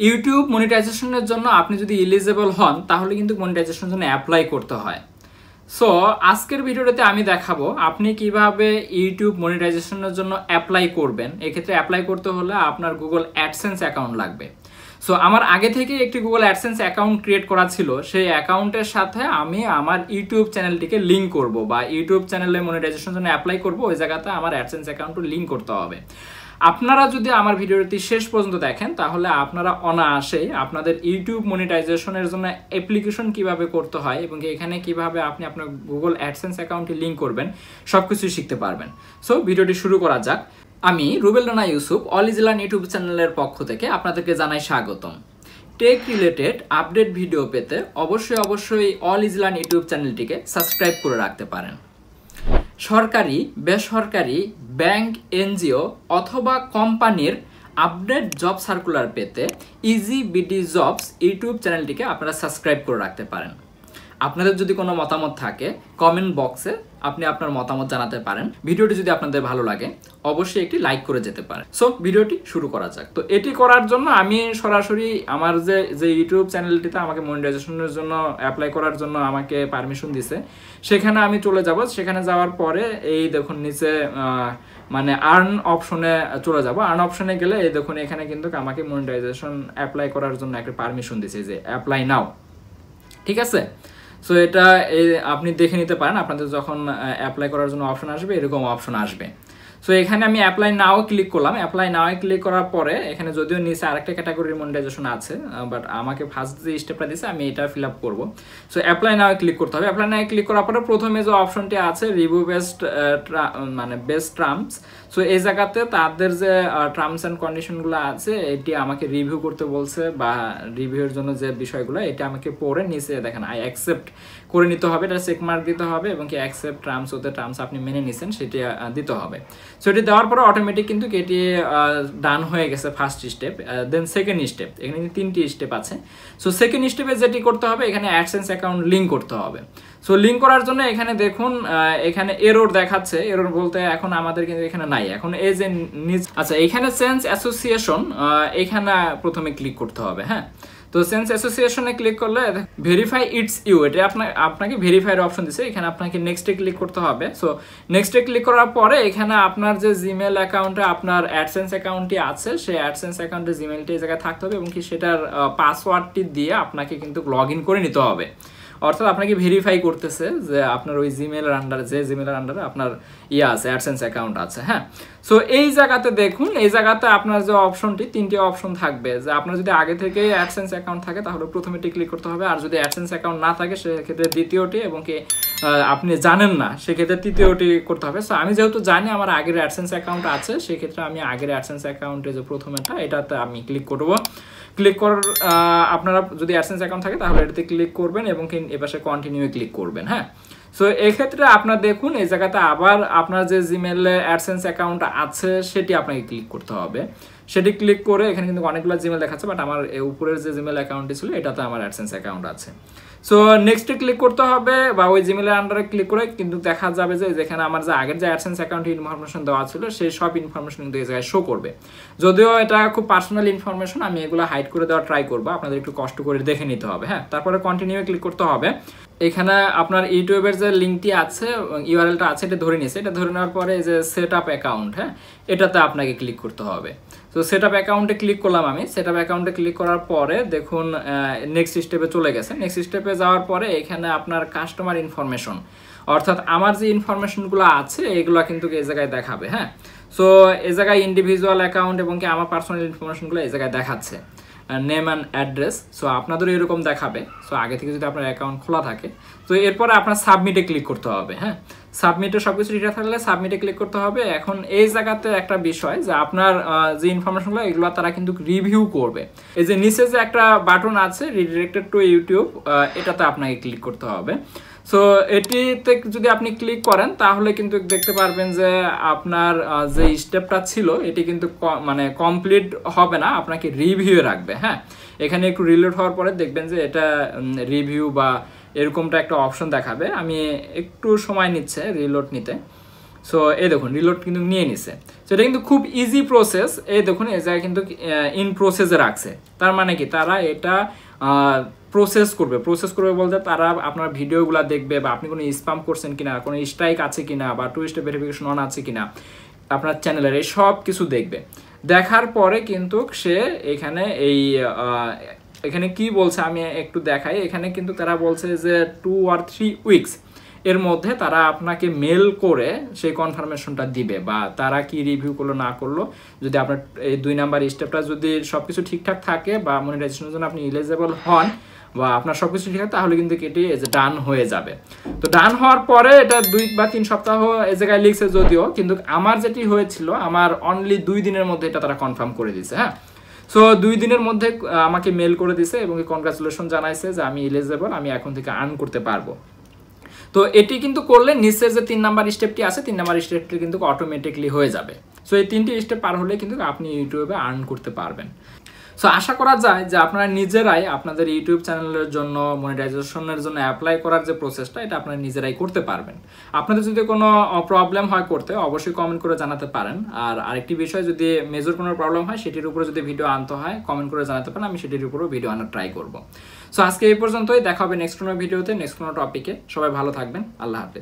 YouTube মনিটাইজেশনের জন্য আপনি যদি এলিজিবল হন তাহলে কিন্তু মনিটাইজেশনের জন্য অ্যাপ্লাই করতে হয়। সো আজকের ভিডিওতে আমি দেখাবো আপনি কিভাবে ইউটিউব মনিটাইজেশনের জন্য অ্যাপ্লাই করবেন। এক্ষেত্রে অ্যাপ্লাই করতে হলে আপনার গুগল অ্যাডসেন্স অ্যাকাউন্ট লাগবে। সো আমার আগে থেকে একটি গুগল অ্যাডসেন্স অ্যাকাউন্ট ক্রিয়েট করা ছিল, সেই অ্যাকাউন্টের সাথে আমি আমার ইউটিউব চ্যানেলটিকে লিঙ্ক করব বা ইউটিউব চ্যানেলে মনিটাইজেশনের জন্য অ্যাপ্লাই করব, ওই জায়গাতে আমার অ্যাডসেন্স অ্যাকাউন্টও লিঙ্ক করতে হবে। আপনারা যদি আমার ভিডিওটি শেষ পর্যন্ত দেখেন তাহলে আপনারা অনায়াসেই আপনাদের ইউটিউব মনিটাইজেশনের জন্য অ্যাপ্লিকেশন কিভাবে করতে হয় এবং এখানে কিভাবে আপনি আপনার গুগল অ্যাডসেন্স অ্যাকাউন্টে লিঙ্ক করবেন সবকিছুই শিখতে পারবেন। সো ভিডিওটি শুরু করা যাক। আমি Rubel Rana Yusuf all is learn YouTube চ্যানেলের পক্ষ থেকে আপনাদেরকে জানাই স্বাগতম। টেক রিলেটেড আপডেট ভিডিও পেতে অবশ্যই অল ইজ লার্ন ইউটিউব চ্যানেলটিকে সাবস্ক্রাইব করে রাখতে পারেন। সরকারি, বেসরকারি, ব্যাংক, এনজিও অথবা কোম্পানির আপডেট জব সার্কুলার পেতে ইজি বিডি জবস ইউটিউব চ্যানেলটিকে আপনারা সাবস্ক্রাইব করে রাখতে পারেন। আপনাদের যদি কোনো মতামত থাকে কমেন্ট বক্সে আপনি আপনার মতামত জানাতে পারেন। ভিডিওটি যদি আপনাদের ভালো লাগে অবশ্যই একটি লাইক করে যেতে পারেন। সো ভিডিওটি শুরু করা যাক। তো এটি করার জন্য আমি সরাসরি আমার যে ইউটিউব চ্যানেলটিতে আমাকে মনিটাইজেশনের জন্য অ্যাপ্লাই করার জন্য আমাকে পারমিশন দিছে, সেখানে আমি চলে যাব। সেখানে যাওয়ার পরে এই দেখুন নিচে মানে আর্ন অপশনে চলে যাব। আর্ন অপশনে গেলে এই দেখুন এখানে কিন্তু আমাকে মনিটাইজেশন অ্যাপ্লাই করার জন্য একটা পারমিশন দিছে যে অ্যাপ্লাই নাও। ঠিক আছে, সো এটা আপনি দেখে নিতে পারেন। আপনাদের যখন অ্যাপ্লাই করার জন্য অপশন আসবে এরকম অপশন আসবে। সো এখানে আমি অ্যাপ্লাই নাও ক্লিক করলাম। অ্যাপ্লাই নাও ক্লিক করার পরে এখানে যদিও নিচে আরেকটা ক্যাটাগরির মনিটাইজেশন আছে, বাট আমাকে ফার্স্ট যে স্টেপটা দিয়েছে আমি এটা ফিল আপ করবো। সো অ্যাপ্লাই নাও ক্লিক করতে হবে। অ্যাপ্লাই নাও ক্লিক করার পরে প্রথমে যে অপশনটি আছে রিভিউ বেস্ট মানে বেস্ট টার্মস, সো এই জায়গাতে তাদের যে টার্মস অ্যান্ড কন্ডিশনগুলো আছে এটি আমাকে রিভিউ করতে বলছে বা রিভিউর জন্য যে বিষয়গুলো এটা আমাকে পড়ে নিচে দেখেন আই অ্যাকসেপ্ট করে নিতে হবে। এটা চেক মার্ক দিতে হবে এবং কি অ্যাকসেপ্ট টার্মস ওতে টার্মস আপনি মেনে নিছেন সেটি দিতে হবে। সো এটি দেওয়ার পরে অটোমেটিক কিন্তু এটি ডান হয়ে গেছে first step. Then second step, এখানে তিনটি স্টেপ আছে। সো সেকেন্ড স্টেপে যেটি করতে হবে এখানে অ্যাডসেন্স অ্যাকাউন্ট লিঙ্ক করতে হবে। সো লিঙ্ক করার জন্য এখানে দেখুন এখানে এরর দেখাচ্ছে। এরর বলতে এখন আমাদের কিন্তু এখানে নাই। এখন এই যে আচ্ছা এখানে সেন্স অ্যাসোসিয়েশন এখানে প্রথমে ক্লিক করতে হবে। হ্যাঁ, তো সেন্স অ্যাসোসিয়েশনে ক্লিক করলে ভেরিফাই ইটস ইউ, এটা আপনাকে ভেরিফাইয়ের অপশন দিচ্ছে। এখানে আপনাকে নেক্সটে ক্লিক করতে হবে। সো নেক্সটে ক্লিক করার পরে এখানে আপনার যে জিমেল অ্যাকাউন্টে আপনার অ্যাডসেন্স অ্যাকাউন্টটি আছে সেই অ্যাডসেন্স অ্যাকাউন্টের জিমেলটি এই জায়গায় থাকতে হবে এবং কি সেটার পাসওয়ার্ডটি দিয়ে আপনাকে কিন্তু লগ ইন করে নিতে হবে। অর্থাৎ আপনাকে ভেরিফাই করতেছে যে আপনার ওই জিমেলের আন্ডারে যে জিমেলের আন্ডারে আপনার আছে অ্যাডসেন্স অ্যাকাউন্ট আছে। হ্যাঁ, সো এই জায়গাতে দেখুন এই জায়গাতে আপনার যে অপশনটি তিনটি অপশন থাকবে। যে আপনার যদি আগে থেকে অ্যাডসেন্স অ্যাকাউন্ট থাকে তাহলে প্রথমেটি ক্লিক করতে হবে, আর যদি অ্যাডসেন্স অ্যাকাউন্ট না থাকে সেক্ষেত্রে দ্বিতীয়টি, এবং কি আপনি জানেন না সেক্ষেত্রে তৃতীয়টি করতে হবে। সো আমি যেহেতু জানি আমার আগের অ্যাডসেন্স অ্যাকাউন্ট আছে সেক্ষেত্রে আমি আগের অ্যাডসেন্স অ্যাকাউন্টে যে প্রথমেটা এটাতে আমি ক্লিক করব। ক্লিক করার আপনারা যদি অ্যাডসেন্স অ্যাকাউন্ট থাকে তাহলে এটাতে ক্লিক করবেন এবং এপাশে কন্টিনিউ ক্লিক করবেন। হ্যাঁ, সো এক্ষেত্রে আপনার দেখুন এই জায়গাতে আবার আপনার যে জিমেলে অ্যাডসেন্স অ্যাকাউন্ট আছে সেটি আপনাকে ক্লিক করতে হবে। সেটি ক্লিক করে এখানে কিন্তু অনেকগুলো জিমেল দেখাচ্ছে, বাট আমার উপরের যে জিমেল অ্যাকাউন্টটি ছিল এটাতে আমার অ্যাডসেন্স অ্যাকাউন্ট আছে। সো নেক্সটে ক্লিক করতে হবে বা ওই জিমেলের আন্ডারে ক্লিক করে কিন্তু দেখা যাবে যে যেখানে আমার যে আগের যে অ্যাডসেন্স অ্যাকাউন্টে ইনফরমেশন দেওয়া ছিল সেই সব ইনফরমেশন কিন্তু এই জায়গায় শো করবে। যদিও এটা খুব পার্সোনাল ইনফরমেশন, আমি এগুলো হাইড করে দেওয়ার ট্রাই করবো, আপনাদের একটু কষ্ট করে দেখে নিতে হবে। হ্যাঁ, তারপরে কন্টিনিউ ক্লিক করতে হবে। এখানে আপনার ইউটিউবের যে লিঙ্কটি আছে ইউআরএলটা আছে এটা ধরে নিয়েছে। এটা ধরে নেওয়ার পরে যে সেট আপ অ্যাকাউন্ট, হ্যাঁ এটাতে আপনাকে ক্লিক করতে হবে। তো সেট আপ অ্যাকাউন্টে ক্লিক করলাম আমি। সেট আপ অ্যাকাউন্টে ক্লিক করার পরে দেখুন নেক্সট স্টেপে চলে গেছে। নেক্সট স্টেপে যাওয়ার পরে এখানে আপনার কাস্টমার ইনফরমেশন, অর্থাৎ আমার যে ইনফরমেশনগুলো আছে এগুলো কিন্তু এই জায়গায় দেখাবে। হ্যাঁ, সো এই জায়গায় ইন্ডিভিজুয়াল অ্যাকাউন্ট এবং কি আমার পার্সোনাল ইনফরমেশনগুলো এই জায়গায় দেখাচ্ছে, নেম অ্যান্ড অ্যাড্রেস। সো আপনাদেরও এরকম দেখাবে। সো আগে থেকে যদি আপনার অ্যাকাউন্ট খোলা থাকে তো এরপরে আপনার সাবমিটে ক্লিক করতে হবে। হ্যাঁ, সাবমিটে সব কিছু ঠিকঠাক থাকলে সাবমিটে ক্লিক করতে হবে। এখন এই জায়গাতে একটা বিষয় যে আপনার যে ইনফরমেশনগুলো এগুলো তারা কিন্তু রিভিউ করবে। এই যে নিচে যে একটা বাটন আছে রিডিরেক্টেড টু ইউটিউব, এটাতে আপনাকে ক্লিক করতে হবে। সো এটিতে যদি আপনি ক্লিক করেন তাহলে কিন্তু দেখতে পারবেন যে আপনার যে স্টেপটা ছিল এটি কিন্তু মানে কমপ্লিট হবে না, আপনাকে রিভিউ রাখবে। হ্যাঁ, এখানে একটু রিলোড হওয়ার পরে দেখবেন যে এটা রিভিউ বা এরকমটা একটা অপশন দেখাবে। আমি একটু সময় নিচ্ছে রিলোড নিতে। সো এই দেখুন রিলোড কিন্তু নিয়ে নিছে। তো এটা কিন্তু খুব ইজি প্রসেস। এই দেখুন এই জায়গায় কিন্তু ইন প্রসেসে রাখছে, তার মানে কি তারা এটা প্রসেস করবে বলতে তারা আপনার ভিডিওগুলো দেখবে বা আপনি কোনো স্প্যাম করছেন কিনা, কোনো স্ট্রাইক আছে কিনা বা 2 স্টেপ ভেরিফিকেশন অন আছে কিনা আপনার চ্যানেলের, এই সব কিছু দেখবে। দেখার পরে কিন্তু সে এখানে কি বলছে আমি একটু দেখাই। এখানে কিন্তু তারা বলছে যে 2 or 3 উইকস এর মধ্যে তারা আপনাকে মেল করে সেই কনফার্মেশনটা দিবে, বা তারা কি রিভিউ করলো না করলো। যদি আপনার এই 2 নাম্বার স্টেপটা যদি সব কিছু ঠিকঠাক থাকে বা মনিটাইজেশনের জন্য আপনি এলিজিবল হন বা আপনার সব কিছু ঠিক আছে, তাহলে কিন্তু এটি ডান হয়ে যাবে। তো ডান হওয়ার পরে এটা 2 বা 3 সপ্তাহ এই জায়গায় লিখছে যদিও, কিন্তু আমার যেটি হয়েছিল আমার অনলি 2 দিনের মধ্যে এটা তারা কনফার্ম করে দিয়েছে। হ্যাঁ, সো 2 দিনের মধ্যে আমাকে মেল করে দিছে এবং কনগ্রাচুলেশন জানাইছে যে আমি এলিজিবল, আমি এখন থেকে আর্ন করতে পারবো। তো এটি কিন্তু করলে নিচে যে 3 নাম্বার স্টেপটি আছে, 3 নাম্বার স্টেপটি কিন্তু অটোমেটিকলি হয়ে যাবে। সো এই 3টি স্টেপ পার হলে কিন্তু আপনি ইউটিউবে আর্ন করতে পারবেন। সো আশা করা যায় যে আপনারা নিজেরাই আপনাদের ইউটিউব চ্যানেলের জন্য মনিটাইজেশনের জন্য অ্যাপ্লাই করার যে প্রসেসটা, এটা আপনারা নিজেরাই করতে পারবেন। আপনাদের যদি কোনো প্রবলেম হয় করতে, অবশ্যই কমেন্ট করে জানাতে পারেন। আর আরেকটি বিষয়, যদি মেজর কোনো প্রবলেম হয় সেটির উপরে যদি ভিডিও আনতে হয় কমেন্ট করে জানাতে পারেন, আমি সেটির উপরেও ভিডিও আনার ট্রাই করব। সো আজকে এই পর্যন্তই, দেখা হবে নেক্সট কোনো ভিডিওতে, নেক্সট কোনো টপিকে। সবাই ভালো থাকবেন, আল্লাহ হাফেজ।